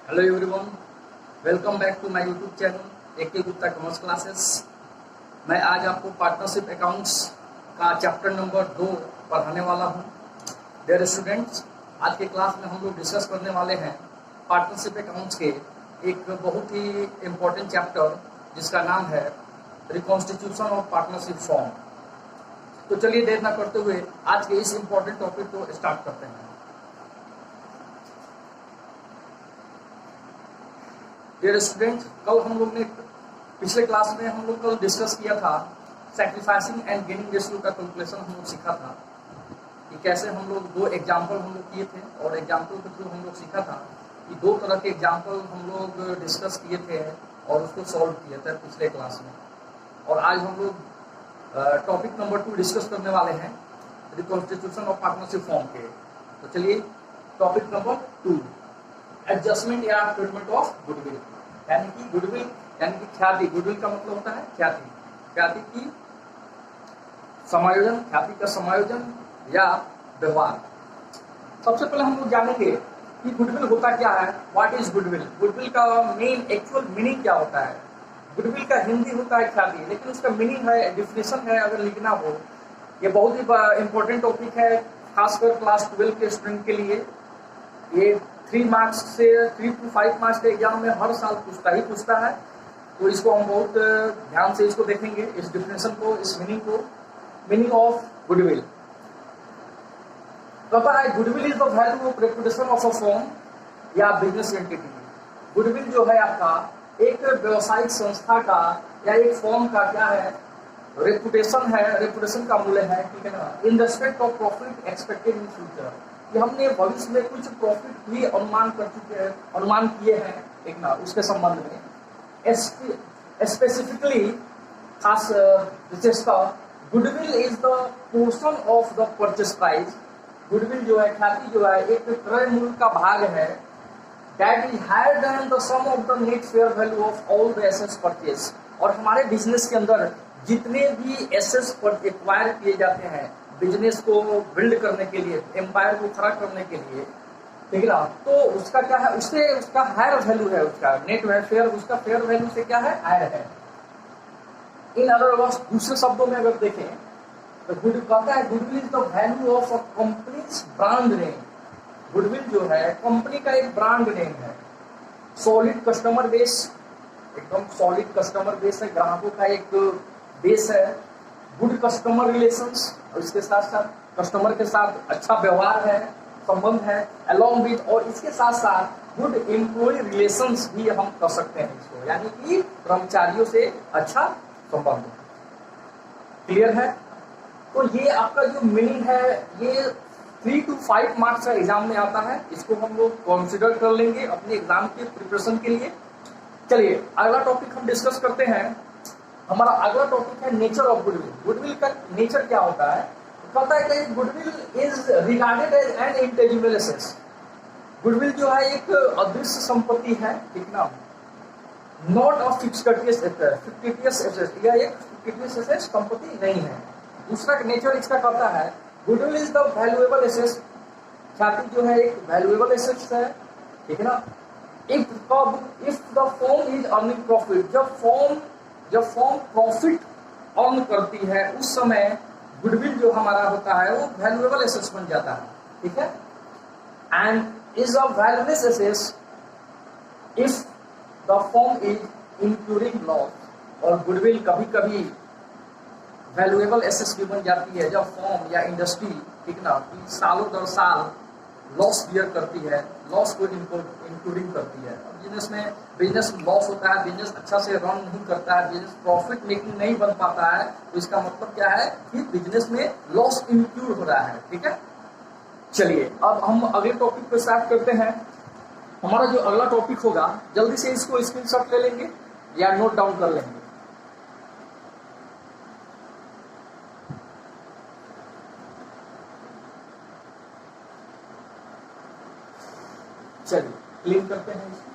Hello everyone, welcome back to my YouTube channel A K Gupta commerce classes. मैं आज आपको partnership accounts का chapter number 2 पढ़ाने वाला हूं। डियर स्टूडेंट्स, आज के क्लास में हम लोग डिस्कस करने वाले हैं पार्टनरशिप अकाउंट्स के एक बहुत ही इम्पोर्टेंट चैप्टर जिसका नाम है रिकॉन्स्टिट्यूशन ऑफ पार्टनरशिप फॉर्म। तो चलिए देर ना करते हुए आज के इस इम्पोर्टेंट टॉपिक को स्टार्ट करते हैं। डियर स्टूडेंट, कल हम लोग ने पिछले क्लास में हम लोग कल डिस्कस किया था सैक्रिफाइसिंग एंड गेनिंग रेशियो का कैलकुलेशन हम लोग सीखा था कि कैसे हम लोग दो एग्जाम्पल हम लोग किए थे और एग्जाम्पल के थ्रू हम लोग सीखा था कि दो तरह के एग्जाम्पल हम लोग डिस्कस किए थे और उसको सॉल्व किए थे पिछले क्लास में। और आज हम लोग टॉपिक नंबर 2 डिस्कस करने वाले हैं रिकॉन्स्टिट्यूशन ऑफ पार्टनरशिप फॉर्म के। तो चलिए टॉपिक नंबर 2, एडजस्टमेंट या ट्रीटमेंट ऑफ गुडविल, यानी कि गुडविल यानी कि ख्याति। गुडविल का मतलब होता है ख्याति, ख्याति की समायोजन, ख्याति का समायोजन या व्यवहार। सबसे पहले हम लोग जानेंगे कि गुडविल होता क्या है। What is goodwill? गुडविल का मेन एक्चुअल मीनिंग क्या होता है? गुडविल का हिंदी होता है ख्याति, लेकिन उसका मीनिंग है, डिफिनेशन है, अगर लिखना हो, ये बहुत ही इंपॉर्टेंट टॉपिक है खासकर क्लास 12 के स्टूडेंट के लिए। ये 3 मार्क्स से 3 to 5 मार्क्स के एग्जाम में हर साल पूछता है। तो इसको हम बहुत ध्यान से इसको देखेंगे, इस डिफिनेशन को, इस मीनिंग को। मीनिंग ऑफ गुडविल कहता है goodwill is the value of reputation of a firm या बिजनेस एंटिटी। गुडविल जो है आपका एक व्यवसायिक संस्था का या एक फर्म का क्या है? रेपुटेशन है, रेपुटेशन का मूल्य है, ठीक है ना, in respect of profit expected in future, कि हमने भविष्य में कुछ प्रॉफिट भी अनुमान कर चुके हैं, अनुमान किए हैं एक ना, उसके संबंध में स्पेसिफिकली खास विशेषता। Goodwill is the portion of the purchase price. Goodwill जो है, ख्याति जो है, एक क्रय मूल्य का भाग है that is higher than the sum of the net fair value of all the assets purchase. और हमारे बिजनेस के अंदर जितने भी एसेट्स पर एक्वायर किए जाते हैं बिजनेस को बिल्ड करने के लिए, एम्पायर को खड़ा करने के लिए, ठीक है ना, तो उसका क्या है, उससे उसका हायर वैल्यू है, उसका नेट फेयर, उसका फेयर वैल्यू से क्या है, हायर है। इन अदर वर्ड्स, दूसरे शब्दों में अगर देखें तो गुड कहता है goodwill is the value of a companies brand name. Goodwill जो है कंपनी का एक ब्रांड नेम है। सॉलिड कस्टमर बेस, एकदम सॉलिड कस्टमर बेस है, ग्राहकों का एक बेस है। गुड कस्टमर रिलेशंस, और इसके साथ साथ कस्टमर के साथ अच्छा व्यवहार है, संबंध है, अलॉन्ग विद, और इसके साथ साथ गुड एम्प्लॉय रिलेशंस भी हम कर सकते हैं इसको, यानी कि कर्मचारियों से अच्छा संबंध। क्लियर है? तो ये आपका जो मीनिंग है, ये 3 to 5 मार्क्स का एग्जाम में आता है। इसको हम लोग कंसिडर कर लेंगे अपने एग्जाम के प्रिपरेशन के लिए। चलिए अगला टॉपिक हम डिस्कस करते हैं। हमारा अगला टॉपिक है नेचर ऑफ गुडविल। गुडविल का नेचर क्या होता है? कहता है कि goodwill is regarded as an intangible asset. Goodwill जो है एक अदृश्य संपत्ति है, ठीक ना, नॉट अ फिक्टिशियस एसेट, या एक फिक्टिशियस एसेट संपत्ति नहीं है। दूसरा नेचर इसका कहता है goodwill is the valuable asset. ख्याति जो है एक वैल्यूएबल एसेट है, ठीक है ना। If the firm is earning profit, जब फर्म प्रॉफिट अर्न करती है उस समय गुडविल जो हमारा होता है वो वैल्यूएबल एसेट बन जाता है, ठीक है। And is a valueless asset if the firm is including loss. और गुडविल कभी कभी वैल्यूएबल एसेट्स भी बन जाती है जब फर्म या इंडस्ट्री, ठीक ना, सालों दर साल लॉस बियर करती है, लॉस को इंक्लूडिंग करती है। बिजनेस लॉस होता है, बिजनेस अच्छा से रन नहीं करता है, बिजनेस प्रॉफिट मेकिंग नहीं बन पाता है, तो इसका मतलब क्या है कि बिजनेस में लॉस इंक्लूड हो रहा है, ठीक है। चलिए अब हम अगले टॉपिक पे स्टार्ट करते हैं। हमारा जो अगला टॉपिक होगा, जल्दी से इसको स्क्रीनशॉट ले लेंगे या नोट डाउन कर लेंगे। चलिए क्लीन करते हैं इसको।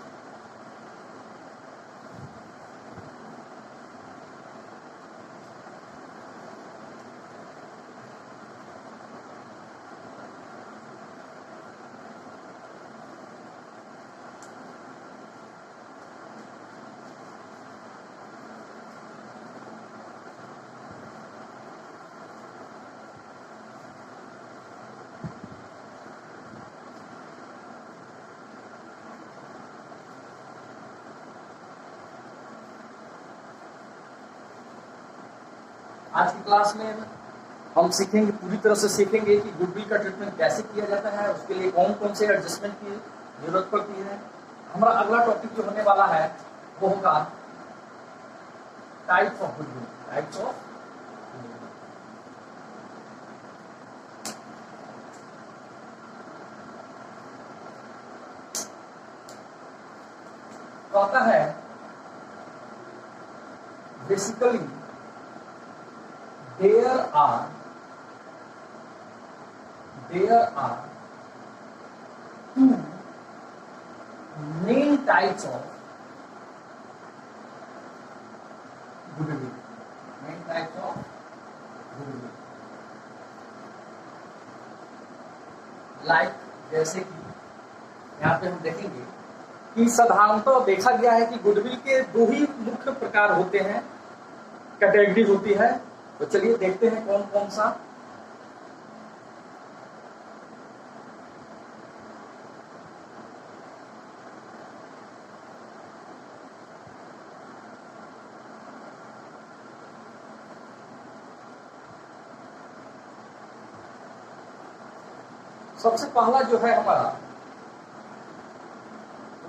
आज की क्लास में हम सीखेंगे, पूरी तरह से सीखेंगे कि गुडविल का ट्रीटमेंट कैसे किया जाता है, उसके लिए कौन कौन से एडजस्टमेंट की जरूरत पड़ती है। हमारा अगला टॉपिक जो होने वाला है वो होगा types of goodwill. Types of तो आता है basically there are two main types of goodwill. Main types of goodwill. Like जैसे कि यहाँ पे हम देखेंगे कि साधारणतः देखा गया है कि गुडविल के दो ही मुख्य प्रकार होते हैं, कैटेगरीज होती है। तो चलिए देखते हैं कौन कौन सा। सबसे पहला जो है हमारा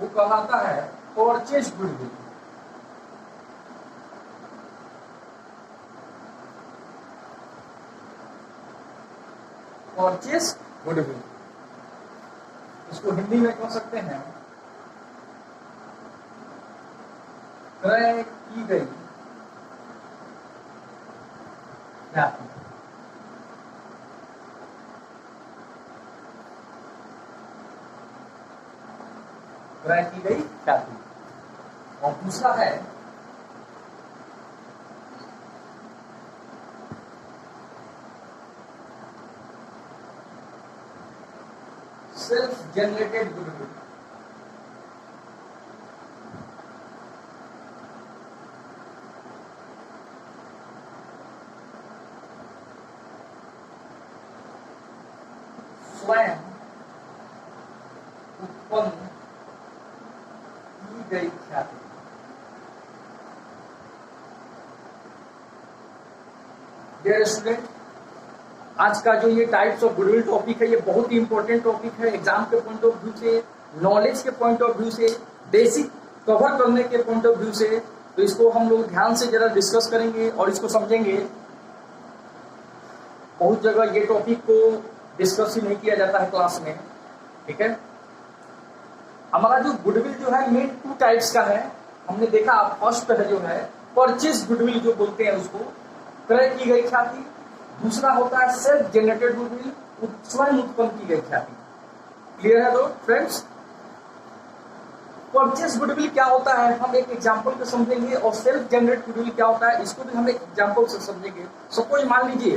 वो कहलाता है परचेज गुडविल। परचेज गुडविल, इसको हिंदी में कह सकते हैं क्रय की गई ख्याति। क्रय की गई ख्याति। और दूसरा है सेल्फ जनरेटेड गुडविल। स्वयं उत्पन्न की गई ख्याति। डियर स्टूडेंट, आज का जो ये टाइप्स ऑफ गुडविल टॉपिक है ये बहुत ही इंपॉर्टेंट टॉपिक है। एग्जाम के पॉइंट ऑफ व्यू से, नॉलेज के पॉइंट ऑफ व्यू से, बेसिक कवर करने के पॉइंट ऑफ व्यू से, तो इसको हम लोग ध्यान से जरा डिस्कस करेंगे और इसको समझेंगे। बहुत जगह ये टॉपिक को डिस्कस ही नहीं किया जाता है क्लास में, ठीक है। हमारा जो गुडविल जो है मेन टू टाइप्स का है। हमने देखा फर्स्ट है जो है परचेज गुडविल जो बोलते हैं उसको, क्रय की गई ख्याति। दूसरा होता है सेल्फ जनरेटेड गुडविल, स्वयं उत्पन्न की गई ख्याति। क्लियर है तो फ्रेंड्स? परचेज गुडविल क्या होता है हम एक एग्जांपल से समझेंगे, और सेल्फ जनरेट गुडविल क्या होता है इसको भी हम एक एग्जांपल से समझेंगे। सपोज मान लीजिए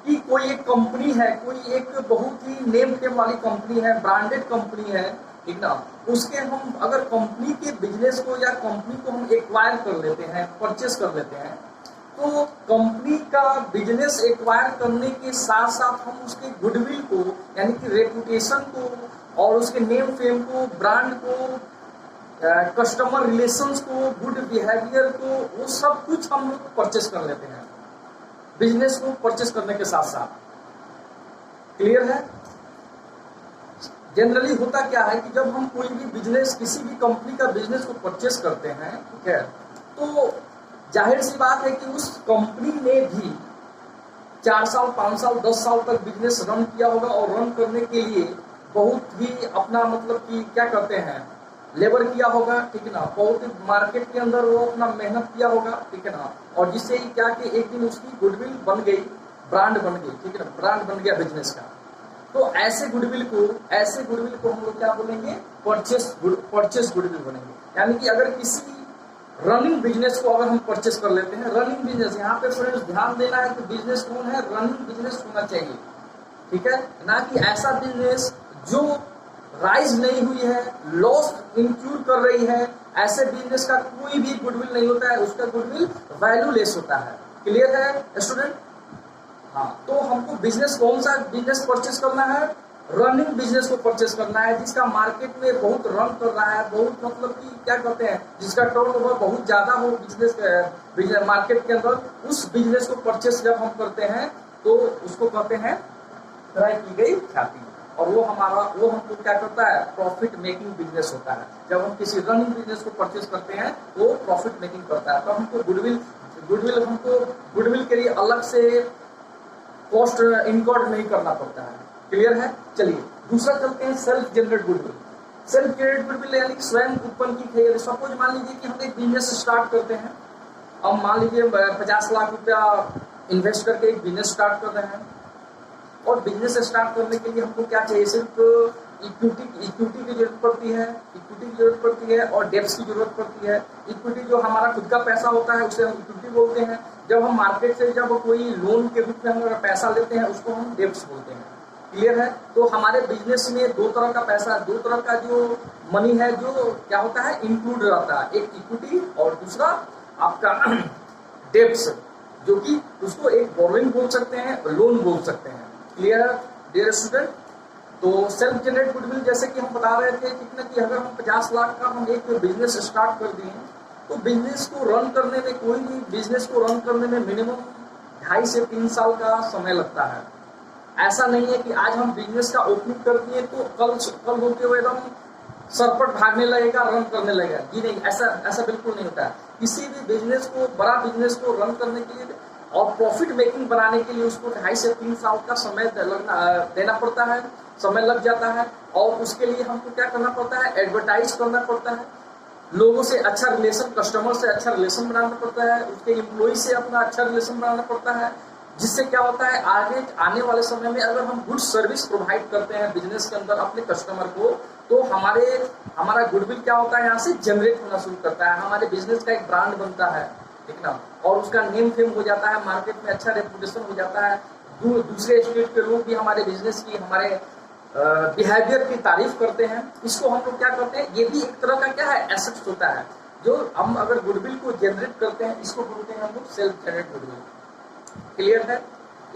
कि कोई एक कंपनी है, कोई एक बहुत ही नेम टेम वाली कंपनी है, ब्रांडेड कंपनी है, ठीक ना। उसके हम अगर कंपनी के बिजनेस को या कंपनी को हम एक्वायर कर लेते हैं, परचेस कर लेते हैं, तो कंपनी का बिजनेस एक्वायर करने के साथ साथ हम उसके गुडविल को यानी कि रेपुटेशन को और उसके नेम फेम को, ब्रांड को, कस्टमर रिलेशंस को, गुड बिहेवियर को, वो सब कुछ हम लोग परचेस कर लेते हैं बिजनेस को परचेस करने के साथ साथ। क्लियर है? जनरली होता क्या है कि जब हम कोई भी बिजनेस, किसी भी कंपनी का बिजनेस को परचेस करते हैं, ठीक है, तो जाहिर सी बात है कि उस कंपनी ने भी 4 साल, 5 साल, 10 साल तक बिजनेस रन किया होगा, और रन करने के लिए बहुत ही अपना मतलब कि क्या करते हैं, लेबर किया होगा, ठीक है ना। बहुत ही मार्केट के अंदर वो अपना मेहनत किया होगा, ठीक है ना। और जिससे क्या कि एक दिन उसकी गुडविल बन गई, ब्रांड बन गई, ठीक है ना, ब्रांड बन गया बिजनेस का। तो ऐसे गुडविल को हम लोग क्या बोलेंगे? परचेस गुडविल बनेंगे। यानी कि अगर किसी रनिंग बिजनेस को अगर हम परचेस कर लेते हैं, रनिंग बिजनेस, यहाँ पे फ्रेंड्स ध्यान देना है कि बिजनेस कौन है, रनिंग बिजनेस होना चाहिए, ठीक है ना, कि ऐसा बिजनेस जो राइज नहीं हुई है, लॉस इंक्लूड कर रही है, ऐसे बिजनेस का कोई भी गुडविल नहीं होता है, उसका गुडविल वैल्यू लेस होता है। क्लियर है स्टूडेंट? हाँ, तो हमको बिजनेस, कौन सा बिजनेस परचेस करना है? रनिंग बिजनेस को परचेस करना है, जिसका मार्केट में बहुत रन कर रहा है, बहुत मतलब कि क्या कहते हैं, जिसका टर्नओवर बहुत ज्यादा हो बिजनेस मार्केट के अंदर, उस बिजनेस को परचेस जब हम करते हैं तो उसको कहते हैं क्रय की गई ख्याति। और वो हमको क्या करता है, प्रॉफिट मेकिंग बिजनेस होता है। जब हम किसी रनिंग बिजनेस को परचेस करते हैं तो प्रॉफिट मेकिंग करता है। तो हमको गुडविल के लिए अलग से कॉस्ट इनकॉर्ड नहीं करना पड़ता है। क्लियर है? चलिए दूसरा चलते हैं, self generate goodwill. Self generate goodwill यानी स्वयं उत्पन्न की गई। सपोज मान लीजिए कि हम एक बिजनेस स्टार्ट करते हैं, अब मान लीजिए 50 लाख रुपया इन्वेस्ट करके एक बिजनेस स्टार्ट कर रहे हैं, और बिजनेस स्टार्ट करने के लिए हमको क्या चाहिए, सिर्फ इक्विटी की जरूरत पड़ती है और डेब्ट्स की जरूरत पड़ती है। इक्विटी जो हमारा खुद का पैसा होता है उसे हम इक्विटी बोलते हैं। जब हम मार्केट से जब कोई लोन के रूप में हम पैसा लेते हैं उसको हम डेब्ट्स बोलते हैं। क्लियर है? तो हमारे बिजनेस में दो तरह का पैसा, दो तरह का जो मनी है जो क्या होता है, इंक्लूड रहता है। एक इक्विटी और दूसरा आपका डेब्ट्स, जो कि उसको एक बोरोइंग बोल सकते हैं, लोन बोल सकते हैं। क्लियर है डियर स्टूडेंट? तो सेल्फ जनरेट गुडविल जैसे कि हम बता रहे थे कितना कि अगर हम 50 लाख का हम एक बिजनेस स्टार्ट कर दिए तो बिजनेस को रन करने में, कोई भी बिजनेस को रन करने में मिनिमम 2.5 से 3 साल का समय लगता है। ऐसा नहीं है कि आज हम बिजनेस का ओपनिंग कर दिए तो कल होते हुए एकदम सरपट भागने लगेगा, रन करने लगेगा। जी नहीं, ऐसा बिल्कुल नहीं होता है। किसी भी बिजनेस को, बड़ा बिजनेस को रन करने के लिए और प्रॉफिट मेकिंग बनाने के लिए उसको 2.5 से 3 साल का समय देना पड़ता है, समय लग जाता है। और उसके लिए हमको क्या करना पड़ता है, एडवर्टाइज करना पड़ता है, लोगों से अच्छा रिलेशन, कस्टमर से अच्छा रिलेशन बनाना पड़ता है, उसके एम्प्लॉय से अपना अच्छा रिलेशन बनाना पड़ता है, जिससे क्या होता है आगे आने वाले समय में अगर हम गुड सर्विस प्रोवाइड करते हैं बिजनेस के अंदर अपने कस्टमर को, तो हमारा गुडविल क्या होता है, यहाँ से जनरेट होना शुरू करता है। हमारे बिजनेस का एक ब्रांड बनता है, ठीक ना, और उसका नेम फेम हो जाता है, मार्केट में अच्छा रेपुटेशन हो जाता है। दूसरे स्टेट के लोग भी हमारे बिजनेस की, हमारे बिहेवियर की तारीफ करते हैं। इसको हम लोग क्या करते हैं, ये भी एक तरह का क्या है, एसेट्स होता है जो हम अगर गुडविल को जनरेट करते हैं, इसको बोलते हैं हम लोग सेल्फ जनरेट गुडविल। क्लियर है?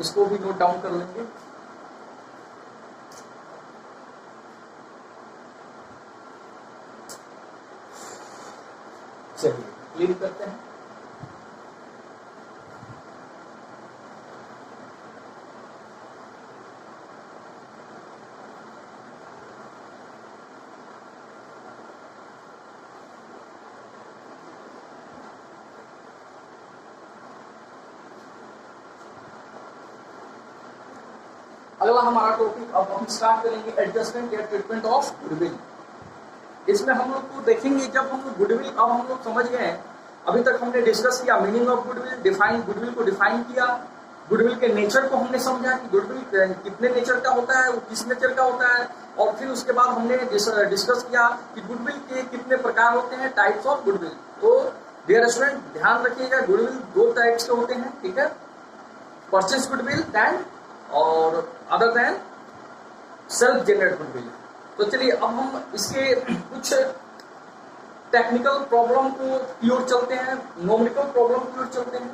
इसको भी नोट डाउन कर लेंगे। चलिए क्लियर करते हैं। अगला हमारा टॉपिक अब हम स्टार्ट करेंगे, एडजस्टमेंट या ट्रीटमेंट ऑफ गुडविल। इसमें हम लोग को देखेंगे, जब हम लोग गुडविल, अब हम लोग समझ गए हैं, अभी तक हमने डिस्कस किया मीनिंग ऑफ गुडविल, गुडविल को डिफाइन किया, गुडविल के नेचर को हमने समझा कि गुडविल कितने नेचर का होता है, वो किस नेचर का होता है, और फिर उसके बाद हमने डिस्कस किया कि गुडविल के कितने प्रकार होते हैं, टाइप्स ऑफ गुडविल। तो डियर स्टूडेंट ध्यान रखिएगा, गुडविल 2 टाइप्स के होते हैं, ठीक है, परचेस गुडविल देन और other than self generate goodwill. तो चलिए अब हम इसके कुछ टेक्निकल प्रॉब्लम को की ओर चलते हैं, न्यूमेरिकल प्रॉब्लम की ओर चलते हैं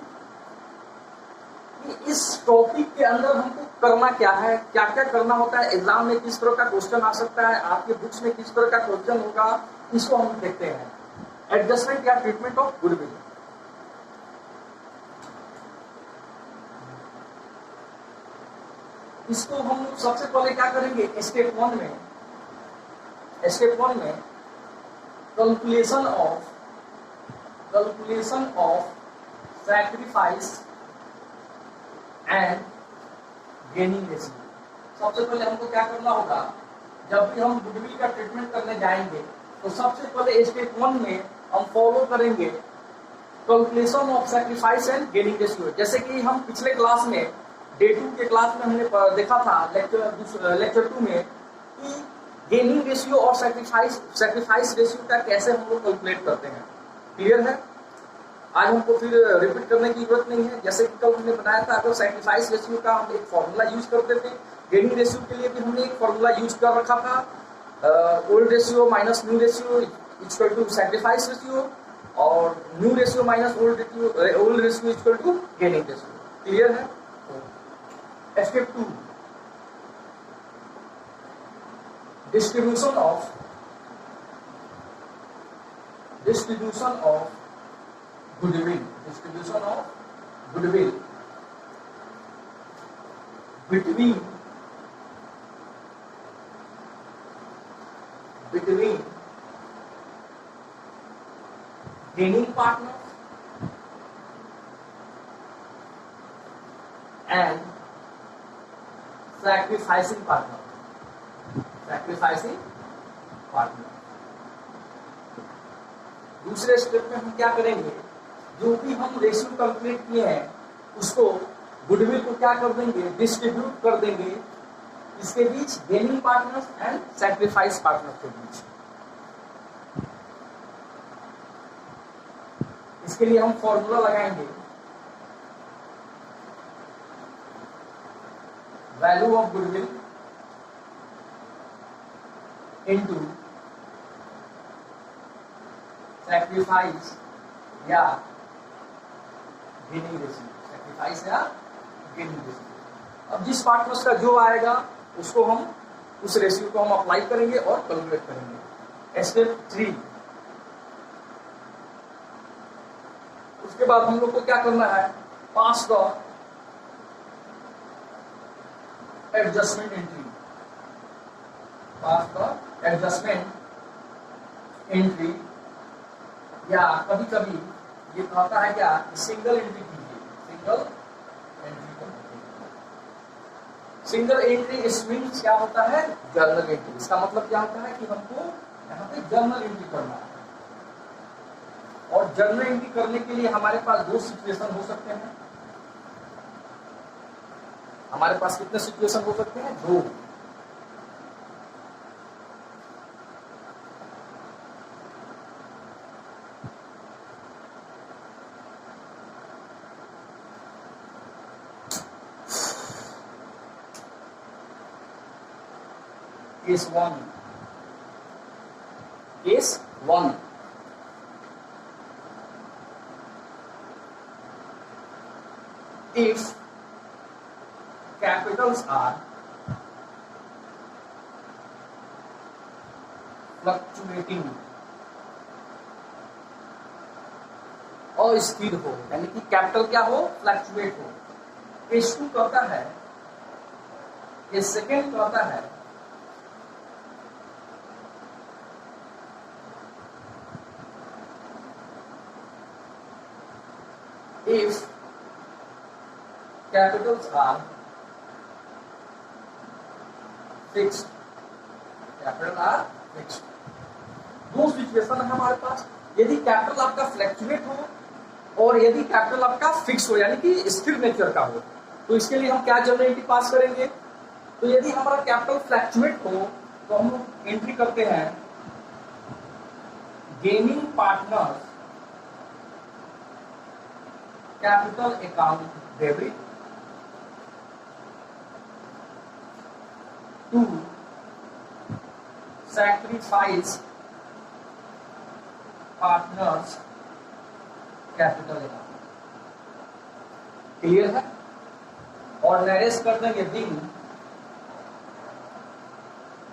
कि इस टॉपिक के अंदर हमको करना क्या है, क्या क्या करना होता है, एग्जाम में किस तरह का क्वेश्चन आ सकता है, आपके बुक्स में किस तरह का क्वेश्चन होगा, इसको हम देखते हैं। एडजस्टमेंट या ट्रीटमेंट ऑफ गुडविल। इसको हम सबसे पहले क्या करेंगे, स्टेप वन में calculation of sacrifice and gaining ratio. सबसे पहले हमको क्या करना होगा, जब भी हम गुडविल का ट्रीटमेंट करने जाएंगे तो सबसे पहले स्टेप 1 में हम फॉलो करेंगे calculation of sacrifice and gaining ratio. जैसे कि हम पिछले क्लास में डे 2 के क्लास में हमने देखा था लेक्चर 2 में कि गेनिंग रेशियो और सैक्रिफाइस रेशियो का कैसे हम लोग कैलकुलेट करते हैं। क्लियर है? आज हमको फिर रिपीट करने की जरूरत नहीं है। जैसे कि कल हमने बताया था, अगर सैक्रिफाइस रेशियो का हम एक फॉर्मूला यूज करते थे, गेनिंग रेशियो के लिए भी हमने एक फॉर्मूला यूज कर रखा था, old ratio minus new ratio equal to sacrifice ratio, और new ratio minus old ratio equal to gaining ratio. Clear है? Step 2 distribution of goodwill between gaining partner and sacrificing partner. दूसरे step में हम क्या करेंगे, जो भी हम रेशियो कैलकुलेट किए हैं उसको गुडविल को क्या कर देंगे, डिस्ट्रीब्यूट कर देंगे इसके बीच, gaining partners and sacrifice partner के बीच। इसके लिए हम फॉर्मूला लगाएंगे, value of goodwill into sacrifice या गेनिंग रेशियो, अब जिस पार्टनर्स का जो आएगा उसको हम उस रेशियो को हम अप्लाई करेंगे और कैलकुलेट करेंगे। स्टेप 3, उसके बाद हम लोग को क्या करना है, पास द एडजस्टमेंट एंट्री, या कभी कभी ये कहता है क्या, सिंगल एंट्री कीजिए, सिंगल एंट्री मीन्स क्या होता है, जर्नल एंट्री। इसका मतलब क्या होता है कि हमको यहाँ पे जर्नल एंट्री करना है, और जर्नल एंट्री करने के लिए हमारे पास दो सिचुएशन हो सकते हैं। हमारे पास कितने सिचुएशन हो सकते हैं, दो। Case 1, if capitals are fluctuating, अस्थिर हो, यानी कि कैपिटल क्या हो, फ्लक्चुएट हो। केस 2 कहता है, केस सेकेंड कहता है if capitals are fixed, दो सिचुएशन है हमारे पास। यदि कैपिटल आपका फ्लक्चुएट हो और यदि कैपिटल आपका फिक्स हो, यानी कि स्थिर नेचर का हो, तो इसके लिए हम क्या जर्नल एंट्री पास करेंगे। तो यदि हमारा कैपिटल फ्लक्चुएट हो तो हम लोग एंट्री करते हैं, gaining partners capital account debit to sacrifice partners capital account. Clear है। और नरेश कर देंगे दिन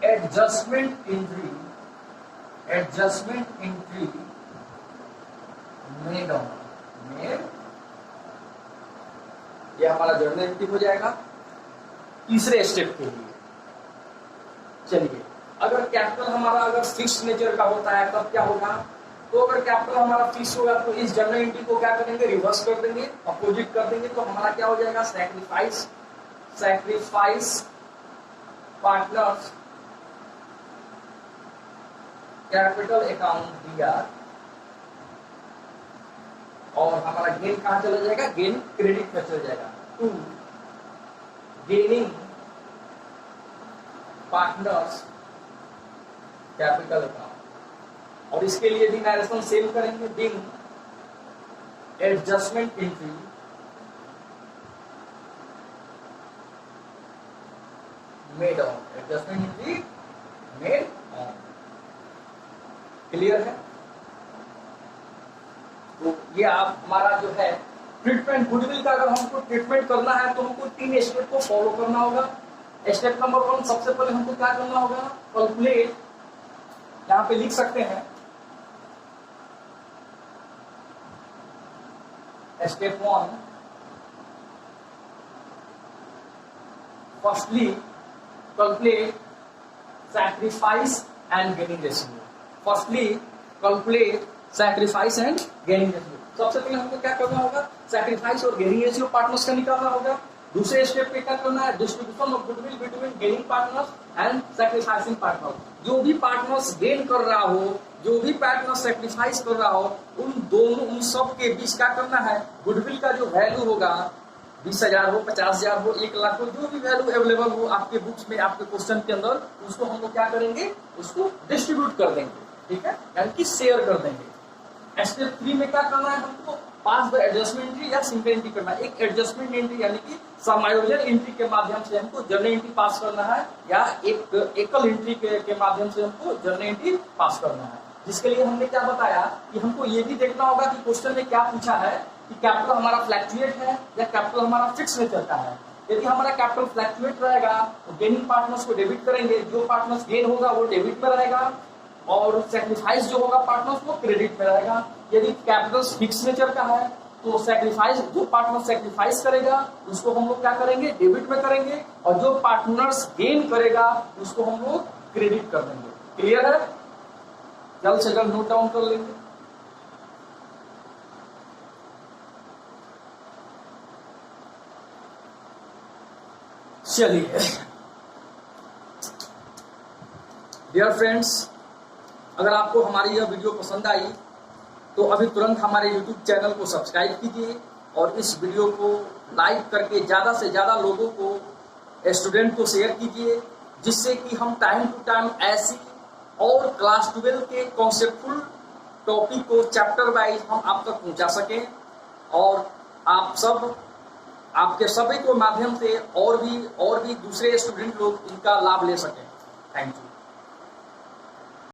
एडजस्टमेंट एंट्री मेड ऑन, ये हमारा जर्नल एंट्री हो जाएगा तीसरे स्टेप के लिए। चलिए, अगर कैपिटल हमारा अगर फिक्स नेचर का होता है तब क्या होगा, तो अगर कैपिटल हमारा फिक्स होगा तो इस जर्नल एंट्री को क्या करेंगे, रिवर्स कर देंगे, अपोजिट कर देंगे, तो हमारा क्या हो जाएगा, सैक्रिफाइस पार्टनर्स कैपिटल अकाउंट दिया, और हमारा गेन कहां चला जाएगा, गेन क्रेडिट में चला जाएगा to gaining partners capital account. और इसके लिए भी डायरेक्शन सेम करेंगे, दिन adjustment entry made on, clear है। तो ये आप हमारा जो है ट्रीटमेंट, गुडविल का अगर हमको ट्रीटमेंट करना है तो हमको 3 स्टेप को फॉलो करना होगा। स्टेप नंबर 1 सबसे पहले हमको क्या करना होगा, कैलकुलेट, यहाँ पे लिख सकते हैं step 1, firstly calculate sacrifice and gaining ratio. Firstly calculate sacrifice and gaining ratio. सबसे पहले हमको क्या करना होगा, सैक्रिफाइस और गेनिंग रेशियो पार्टनर्स का निकालना होगा। दूसरे स्टेप पे क्या करना है, distribution of goodwill between gaining partners and sacrificing partners. जो भी पार्टनर्स गेन कर रहा हो, जो भी पार्टनर सैक्रिफाइस कर रहा हो, उन सब के बीच क्या करना है, गुडविल का जो वैल्यू होगा 20,000 हो, 50,000 हो, 1 लाख हो, जो भी वैल्यू अवेलेबल हो आपके बुक्स में, आपके क्वेश्चन के अंदर, उसको हम लोग क्या करेंगे, उसको डिस्ट्रीब्यूट कर देंगे, ठीक है, यानी कि शेयर कर देंगे। स्टेप 3 में क्या करना है, हमको पास द एडजस्टमेंट एंट्री या सिंपल एंट्री करना है। एक एडजस्टमेंट एंट्री यानी कि समायोजन एंट्री के माध्यम से हमको जर्नल एंट्री पास करना है, या एक एकल एंट्री के माध्यम से हमको जर्नल एंट्री पास करना है। जिसके लिए हमने क्या बताया कि हमको ये भी देखना होगा कि क्वेश्चन में क्या पूछा है कि कैपिटल हमारा फ्लैक्चुएट है या कैपिटल हमारा फिक्स में चलता है। यदि हमारा कैपिटल फ्लैक्चुएट रहेगा तो गेनिंग पार्टनर्स को डेबिट करेंगे, जो पार्टनर्स गेन होगा वो डेबिट में रहेगा, और सैक्रिफाइस जो होगा पार्टनर्स वो क्रेडिट में रहेगा। यदि कैपिटल फिक्स नेचर का है तो सैक्रिफाइस, जो पार्टनर सैक्रिफाइस करेगा उसको हम लोग क्या करेंगे, डेबिट में करेंगे, और जो पार्टनर्स गेन करेगा उसको हम लोग क्रेडिट कर देंगे। क्लियर है? जल्द से जल्द नोट डाउन कर लेंगे। चलिए डियर फ्रेंड्स, अगर आपको हमारी यह वीडियो पसंद आई तो अभी तुरंत हमारे YouTube चैनल को सब्सक्राइब कीजिए और इस वीडियो को लाइक करके ज़्यादा से ज़्यादा लोगों को, स्टूडेंट को शेयर कीजिए, जिससे कि हम टाइम टू टाइम ऐसी और क्लास 12 के कॉन्सेप्टफुल टॉपिक को चैप्टर वाइज हम आप तक पहुंचा सकें, और आप सब, आपके सभी को माध्यम से और भी दूसरे स्टूडेंट लोग इनका लाभ ले सकें। Thank you.